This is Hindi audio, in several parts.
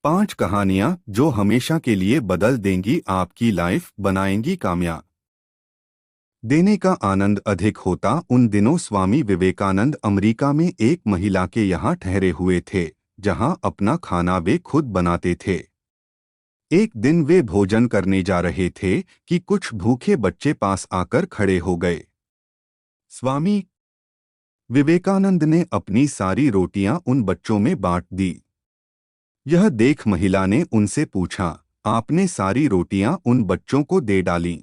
5 कहानियां जो हमेशा के लिए बदल देंगी आपकी लाइफ, बनाएंगी कामयाब। देने का आनंद अधिक होता। उन दिनों स्वामी विवेकानंद अमेरिका में एक महिला के यहाँ ठहरे हुए थे, जहाँ अपना खाना वे खुद बनाते थे। एक दिन वे भोजन करने जा रहे थे कि कुछ भूखे बच्चे पास आकर खड़े हो गए। स्वामी विवेकानंद ने अपनी सारी रोटियां उन बच्चों में बांट दी। यह देख महिला ने उनसे पूछा, आपने सारी रोटियां उन बच्चों को दे डालीं,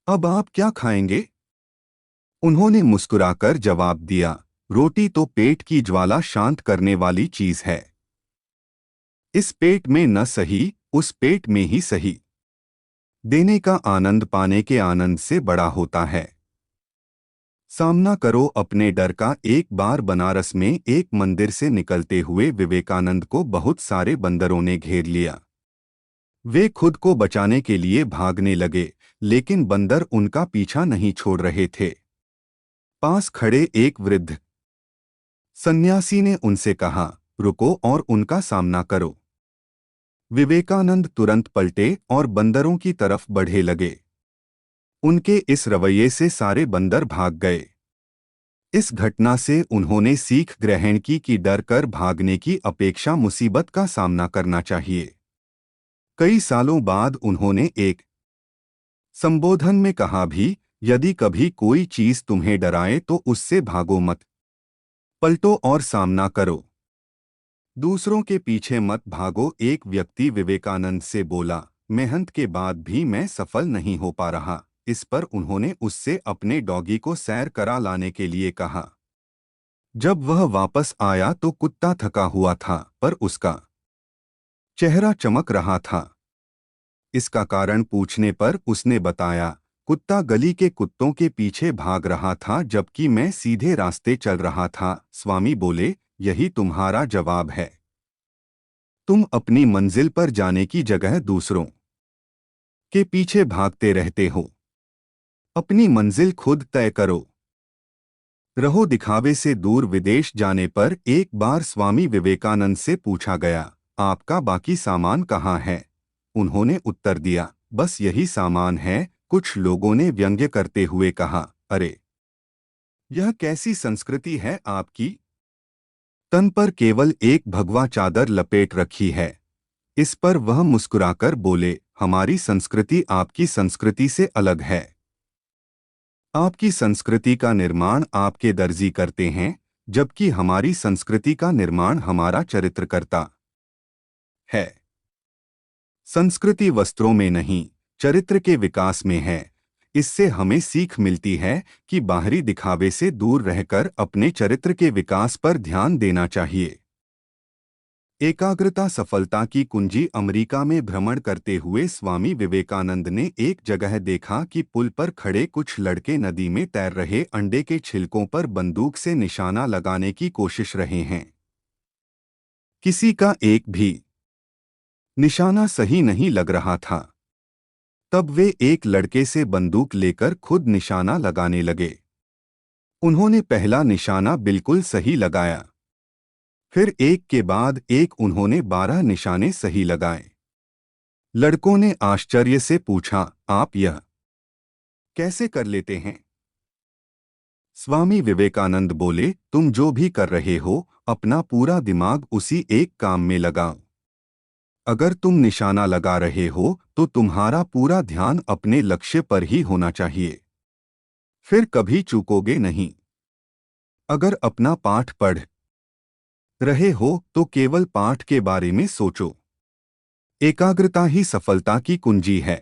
अब आप क्या खाएंगे? उन्होंने मुस्कुराकर जवाब दिया, रोटी तो पेट की ज्वाला शांत करने वाली चीज है। इस पेट में न सही, उस पेट में ही सही। देने का आनंद पाने के आनंद से बड़ा होता है। सामना करो अपने डर का। एक बार बनारस में एक मंदिर से निकलते हुए विवेकानंद को बहुत सारे बंदरों ने घेर लिया। वे खुद को बचाने के लिए भागने लगे, लेकिन बंदर उनका पीछा नहीं छोड़ रहे थे। पास खड़े एक वृद्ध सन्यासी ने उनसे कहा, रुको और उनका सामना करो। विवेकानंद तुरंत पलटे और बंदरों की तरफ बढ़े लगे। उनके इस रवैये से सारे बंदर भाग गए। इस घटना से उन्होंने सीख ग्रहण की कि डर कर भागने की अपेक्षा मुसीबत का सामना करना चाहिए। कई सालों बाद उन्होंने एक संबोधन में कहा भी, यदि कभी कोई चीज तुम्हें डराए तो उससे भागो मत, पलटो और सामना करो। दूसरों के पीछे मत भागो। एक व्यक्ति विवेकानंद से बोला, मेहनत के बाद भी मैं सफल नहीं हो पा रहा। इस पर उन्होंने उससे अपने डॉगी को सैर करा लाने के लिए कहा। जब वह वापस आया तो कुत्ता थका हुआ था, पर उसका चेहरा चमक रहा था। इसका कारण पूछने पर उसने बताया, कुत्ता गली के कुत्तों के पीछे भाग रहा था जबकि मैं सीधे रास्ते चल रहा था। स्वामी बोले, यही तुम्हारा जवाब है। तुम अपनी मंजिल पर जाने की जगह दूसरों के पीछे भागते रहते हो। अपनी मंजिल खुद तय करो। रहो दिखावे से दूर। विदेश जाने पर एक बार स्वामी विवेकानंद से पूछा गया, आपका बाकी सामान कहाँ है? उन्होंने उत्तर दिया, बस यही सामान है। कुछ लोगों ने व्यंग्य करते हुए कहा, अरे यह कैसी संस्कृति है आपकी? तन पर केवल एक भगवा चादर लपेट रखी है। इस पर वह मुस्कुराकर बोले, हमारी संस्कृति आपकी संस्कृति से अलग है। आपकी संस्कृति का निर्माण आपके दर्जी करते हैं, जबकि हमारी संस्कृति का निर्माण हमारा चरित्र करता है। संस्कृति वस्त्रों में नहीं, चरित्र के विकास में है। इससे हमें सीख मिलती है कि बाहरी दिखावे से दूर रहकर अपने चरित्र के विकास पर ध्यान देना चाहिए। एकाग्रता सफलता की कुंजी। अमेरिका में भ्रमण करते हुए स्वामी विवेकानंद ने एक जगह देखा कि पुल पर खड़े कुछ लड़के नदी में तैर रहे अंडे के छिलकों पर बंदूक से निशाना लगाने की कोशिश रहे हैं। किसी का एक भी निशाना सही नहीं लग रहा था। तब वे एक लड़के से बंदूक लेकर खुद निशाना लगाने लगे। उन्होंने पहला निशाना बिल्कुल सही लगाया। फिर एक के बाद एक उन्होंने 12 निशाने सही लगाए। लड़कों ने आश्चर्य से पूछा, आप यह कैसे कर लेते हैं? स्वामी विवेकानंद बोले, तुम जो भी कर रहे हो, अपना पूरा दिमाग उसी एक काम में लगाओ। अगर तुम निशाना लगा रहे हो तो तुम्हारा पूरा ध्यान अपने लक्ष्य पर ही होना चाहिए। फिर कभी चूकोगे नहीं। अगर अपना पाठ पढ़ रहे हो तो केवल पाठ के बारे में सोचो। एकाग्रता ही सफलता की कुंजी है।